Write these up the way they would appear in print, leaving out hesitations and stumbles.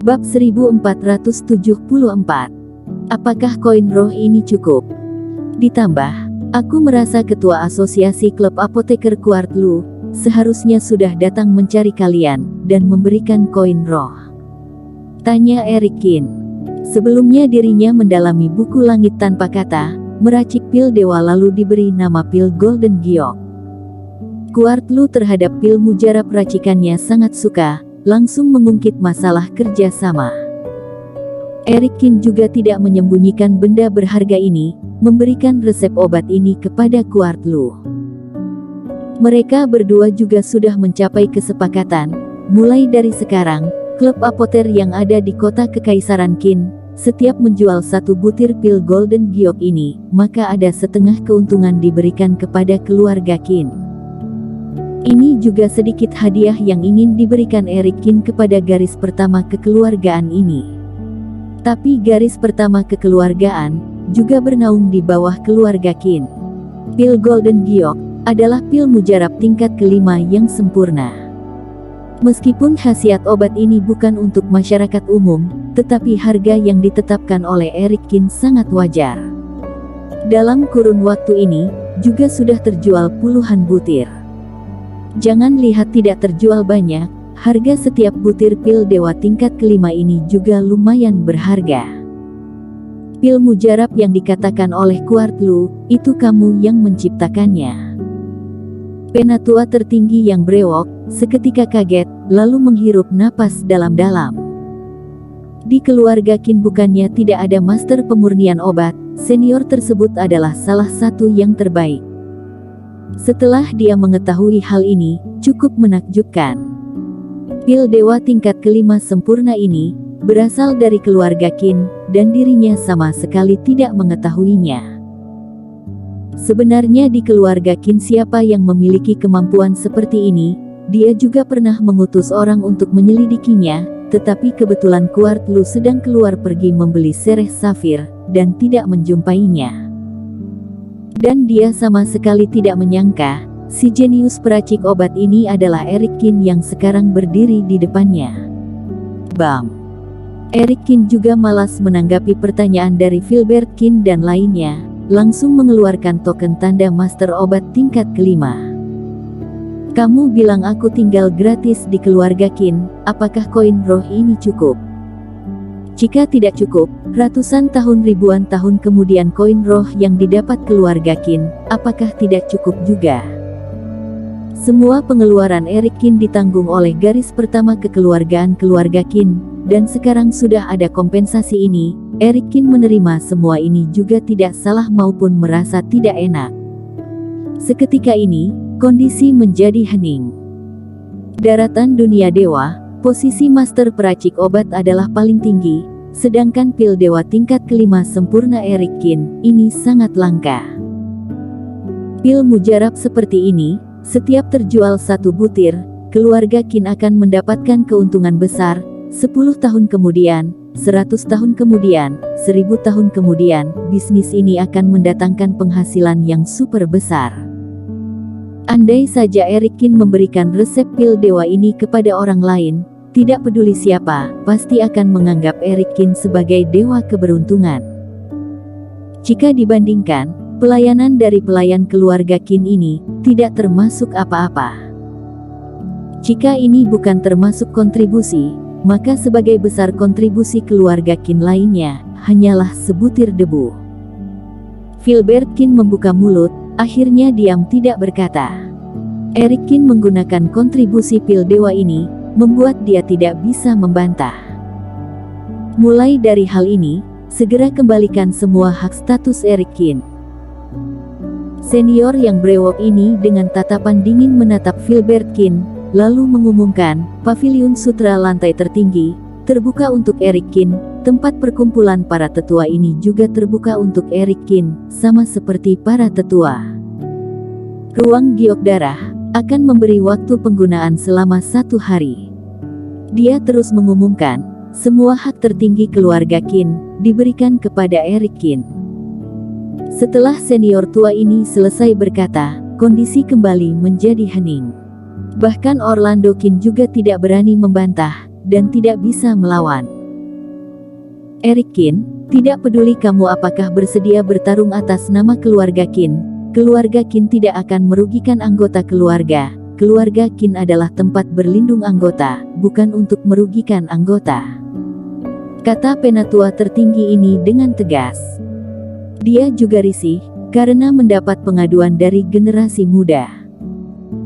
Bab 1474. Apakah koin roh ini cukup? Ditambah, aku merasa ketua asosiasi klub apoteker Quartlu seharusnya sudah datang mencari kalian dan memberikan koin roh. Tanya Erikin. Sebelumnya dirinya mendalami buku Langit Tanpa Kata, meracik pil dewa lalu diberi nama pil Golden Giok. Quartlu terhadap pil mujarab racikannya sangat suka, langsung mengungkit masalah kerjasama. Erikin juga tidak menyembunyikan benda berharga ini, memberikan resep obat ini kepada Quartlu. Mereka berdua juga sudah mencapai kesepakatan, mulai dari sekarang, klub apoter yang ada di kota Kekaisaran Qin, setiap menjual satu butir pil Golden Giok ini, maka ada setengah keuntungan diberikan kepada keluarga Qin. Ini juga sedikit hadiah yang ingin diberikan Erikin kepada garis pertama kekeluargaan ini. Tapi garis pertama kekeluargaan juga bernaung di bawah keluarga Qin. Pil Golden Giok adalah pil mujarab tingkat kelima yang sempurna. Meskipun khasiat obat ini bukan untuk masyarakat umum, tetapi harga yang ditetapkan oleh Erikin sangat wajar. Dalam kurun waktu ini, juga sudah terjual puluhan butir. Jangan lihat tidak terjual banyak, harga setiap butir pil dewa tingkat kelima ini juga lumayan berharga. Pil mujarab yang dikatakan oleh Quartlu, itu kamu yang menciptakannya. Penatua tertinggi yang brewok, seketika kaget, lalu menghirup napas dalam-dalam. Di keluarga Qin bukannya tidak ada master pemurnian obat, senior tersebut adalah salah satu yang terbaik. Setelah dia mengetahui hal ini, cukup menakjubkan. Pil dewa tingkat kelima sempurna ini, berasal dari keluarga Qin, dan dirinya sama sekali tidak mengetahuinya. Sebenarnya di keluarga Qin siapa yang memiliki kemampuan seperti ini, dia juga pernah mengutus orang untuk menyelidikinya, tetapi kebetulan Quartlu sedang keluar pergi membeli sereh safir, dan tidak menjumpainya. Dan dia sama sekali tidak menyangka, si jenius peracik obat ini adalah Erikin yang sekarang berdiri di depannya. Bam! Erikin juga malas menanggapi pertanyaan dari Filbert Qin dan lainnya, langsung mengeluarkan token tanda master obat tingkat kelima. Kamu bilang aku tinggal gratis di keluarga Qin, apakah koin roh ini cukup? Jika tidak cukup, ratusan tahun ribuan tahun kemudian koin roh yang didapat keluarga Qin, apakah tidak cukup juga? Semua pengeluaran Erikin ditanggung oleh garis pertama kekeluargaan keluarga Qin, dan sekarang sudah ada kompensasi ini, Erikin menerima semua ini juga tidak salah maupun merasa tidak enak. Seketika ini, kondisi menjadi hening. Daratan dunia dewa, posisi master peracik obat adalah paling tinggi, sedangkan pil dewa tingkat kelima sempurna Erikin, ini sangat langka. Pil mujarab seperti ini, setiap terjual satu butir, keluarga Qin akan mendapatkan keuntungan besar, 10 tahun kemudian, 100 tahun kemudian, 1000 tahun kemudian, bisnis ini akan mendatangkan penghasilan yang super besar. Andai saja Erikin memberikan resep pil dewa ini kepada orang lain, tidak peduli siapa, pasti akan menganggap Erikin sebagai dewa keberuntungan. Jika dibandingkan, pelayanan dari pelayan keluarga Qin ini, tidak termasuk apa-apa. Jika ini bukan termasuk kontribusi, maka sebagai besar kontribusi keluarga Qin lainnya, hanyalah sebutir debu. Filbert Qin membuka mulut, akhirnya diam tidak berkata. Erikin menggunakan kontribusi pil dewa ini, membuat dia tidak bisa membantah. Mulai dari hal ini, segera kembalikan semua hak status Erikin. Senior yang brewok ini dengan tatapan dingin menatap Filbert Qin, lalu mengumumkan, paviliun sutra lantai tertinggi, terbuka untuk Erikin, tempat perkumpulan para tetua ini juga terbuka untuk Erikin, sama seperti para tetua. Ruang giok darah akan memberi waktu penggunaan selama 1 hari. Dia terus mengumumkan, semua hak tertinggi keluarga Qin diberikan kepada Erikin. Setelah senior tua ini selesai berkata, kondisi kembali menjadi hening. Bahkan Orlando Qin juga tidak berani membantah, dan tidak bisa melawan. Eric Kin, tidak peduli kamu apakah bersedia bertarung atas nama keluarga Kin, keluarga Kin tidak akan merugikan anggota keluarga. Keluarga Kin adalah tempat berlindung anggota, bukan untuk merugikan anggota. Kata penatua tertinggi ini dengan tegas. Dia juga risih, karena mendapat pengaduan dari generasi muda.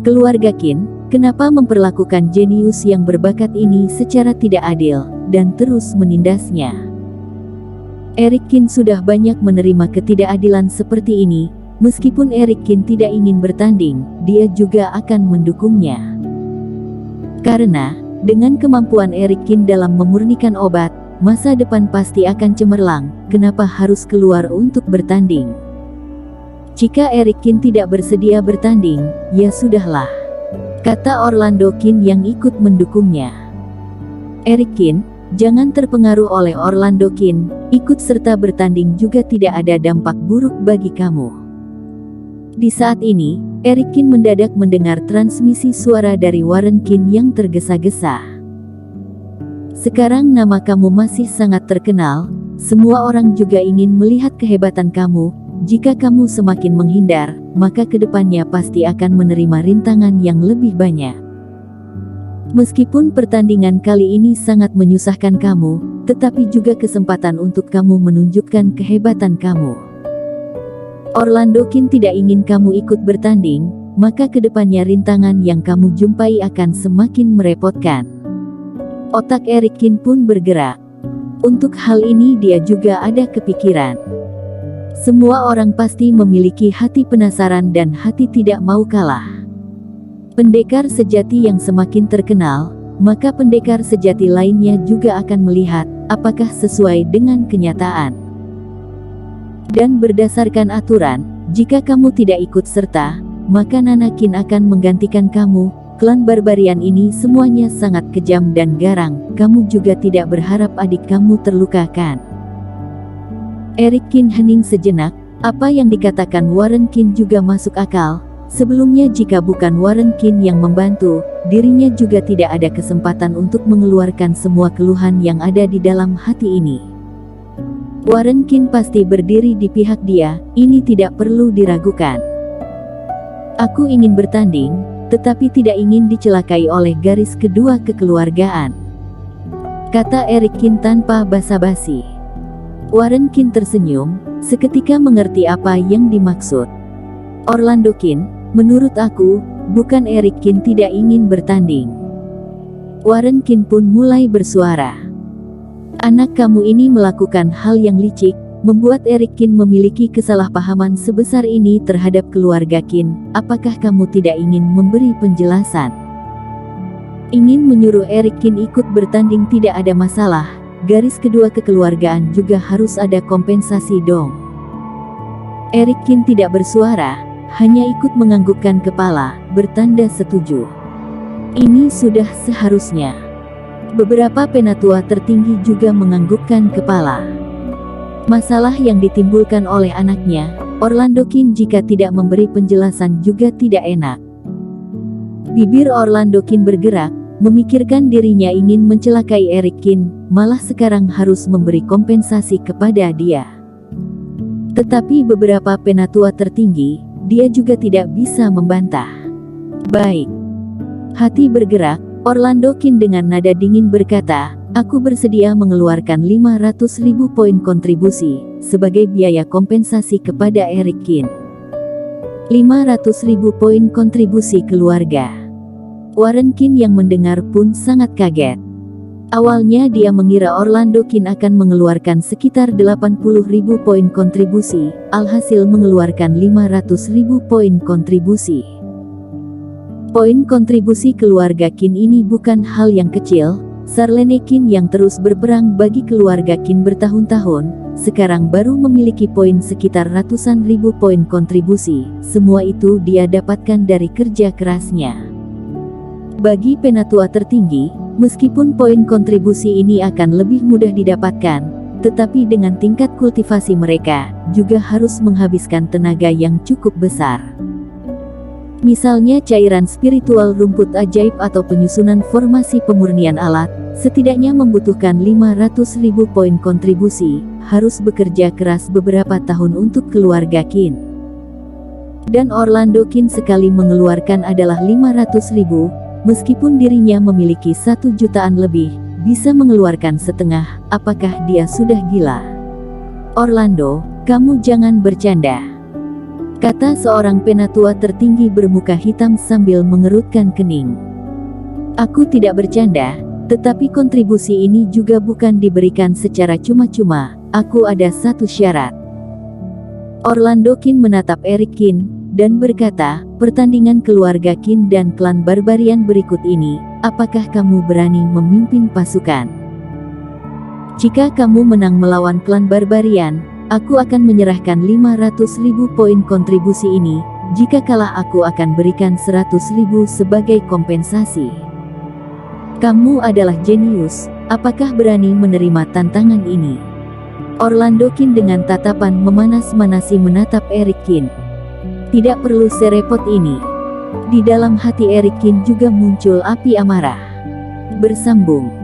Keluarga Kin, kenapa memperlakukan jenius yang berbakat ini secara tidak adil, dan terus menindasnya? Eric Kin sudah banyak menerima ketidakadilan seperti ini, meskipun Eric Kin tidak ingin bertanding, dia juga akan mendukungnya. Karena, dengan kemampuan Eric Kin dalam memurnikan obat, masa depan pasti akan cemerlang, kenapa harus keluar untuk bertanding? Jika Eric Kin tidak bersedia bertanding, ya sudahlah, kata Orlando Kin yang ikut mendukungnya. Eric Kin, jangan terpengaruh oleh Orlando Kin, ikut serta bertanding juga tidak ada dampak buruk bagi kamu. Di saat ini, Eric Kin mendadak mendengar transmisi suara dari Warren Kin yang tergesa-gesa. Sekarang nama kamu masih sangat terkenal, semua orang juga ingin melihat kehebatan kamu, jika kamu semakin menghindar, maka kedepannya pasti akan menerima rintangan yang lebih banyak. Meskipun pertandingan kali ini sangat menyusahkan kamu, tetapi juga kesempatan untuk kamu menunjukkan kehebatan kamu. Orlando Kin tidak ingin kamu ikut bertanding, maka kedepannya rintangan yang kamu jumpai akan semakin merepotkan. Otak Eric Kin pun bergerak. Untuk hal ini dia juga ada kepikiran. Semua orang pasti memiliki hati penasaran dan hati tidak mau kalah. Pendekar sejati yang semakin terkenal, maka pendekar sejati lainnya juga akan melihat, apakah sesuai dengan kenyataan. Dan berdasarkan aturan, jika kamu tidak ikut serta, maka Nana Kin akan menggantikan kamu. Klan barbarian ini semuanya sangat kejam dan garang, kamu juga tidak berharap adik kamu terlukakan. Eric Kin hening sejenak, apa yang dikatakan Warren Kin juga masuk akal. Sebelumnya jika bukan Warren Kin yang membantu, dirinya juga tidak ada kesempatan untuk mengeluarkan semua keluhan yang ada di dalam hati ini. Warren Kin pasti berdiri di pihak dia, ini tidak perlu diragukan. Aku ingin bertanding, tetapi tidak ingin dicelakai oleh garis kedua kekeluargaan, kata Eric Kin tanpa basa-basi. Warren Kin tersenyum, seketika mengerti apa yang dimaksud. Orlando Kin, menurut aku, bukan Eric Kin tidak ingin bertanding. Warren Kin pun mulai bersuara. Anak kamu ini melakukan hal yang licik, membuat Eric Kin memiliki kesalahpahaman sebesar ini terhadap keluarga Kin. Apakah kamu tidak ingin memberi penjelasan? Ingin menyuruh Eric Kin ikut bertanding tidak ada masalah, garis kedua kekeluargaan juga harus ada kompensasi dong. Eric Kin tidak bersuara, hanya ikut menganggukkan kepala, bertanda setuju. Ini sudah seharusnya. Beberapa penatua tertinggi juga menganggukkan kepala. Masalah yang ditimbulkan oleh anaknya, Orlando Kin jika tidak memberi penjelasan juga tidak enak. Bibir Orlando Kin bergerak, memikirkan dirinya ingin mencelakai Eric Kin, malah sekarang harus memberi kompensasi kepada dia. Tetapi beberapa penatua tertinggi, dia juga tidak bisa membantah. Baik. Hati bergerak, Orlando Kin dengan nada dingin berkata, aku bersedia mengeluarkan 500.000 poin kontribusi, sebagai biaya kompensasi kepada Eric Kin. 500.000 poin kontribusi keluarga. Warren Kin yang mendengar pun sangat kaget. Awalnya dia mengira Orlando Kin akan mengeluarkan sekitar 80.000 poin kontribusi, alhasil mengeluarkan 500.000 poin kontribusi. Poin kontribusi keluarga Kin ini bukan hal yang kecil. Charlene Kin yang terus berperang bagi keluarga Kin bertahun-tahun, sekarang baru memiliki poin sekitar ratusan ribu poin kontribusi. Semua itu dia dapatkan dari kerja kerasnya. Bagi penatua tertinggi, meskipun poin kontribusi ini akan lebih mudah didapatkan, tetapi dengan tingkat kultivasi mereka, juga harus menghabiskan tenaga yang cukup besar. Misalnya cairan spiritual rumput ajaib atau penyusunan formasi pemurnian alat, Setidaknya membutuhkan 500.000 poin kontribusi, harus bekerja keras beberapa tahun untuk keluarga Kin. Dan Orlando Kin sekali mengeluarkan adalah 500.000, meskipun dirinya memiliki 1 jutaan lebih, bisa mengeluarkan setengah. Apakah dia sudah gila? Orlando, kamu jangan bercanda, kata seorang penatua tertinggi bermuka hitam sambil mengerutkan kening. Aku tidak bercanda, tetapi kontribusi ini juga bukan diberikan secara cuma-cuma. Aku ada satu syarat. Orlando Kin menatap Eric Kin, dan berkata, pertandingan keluarga Kin dan klan Barbarian berikut ini, apakah kamu berani memimpin pasukan? Jika kamu menang melawan klan Barbarian, aku akan menyerahkan 500.000 poin kontribusi ini. Jika kalah aku akan berikan 100.000 sebagai kompensasi. Kamu adalah jenius, apakah berani menerima tantangan ini? Orlando Kin dengan tatapan memanas-manasi menatap Eric Kin. Tidak perlu serepot ini. Di dalam hati Eric Kin juga muncul api amarah. Bersambung.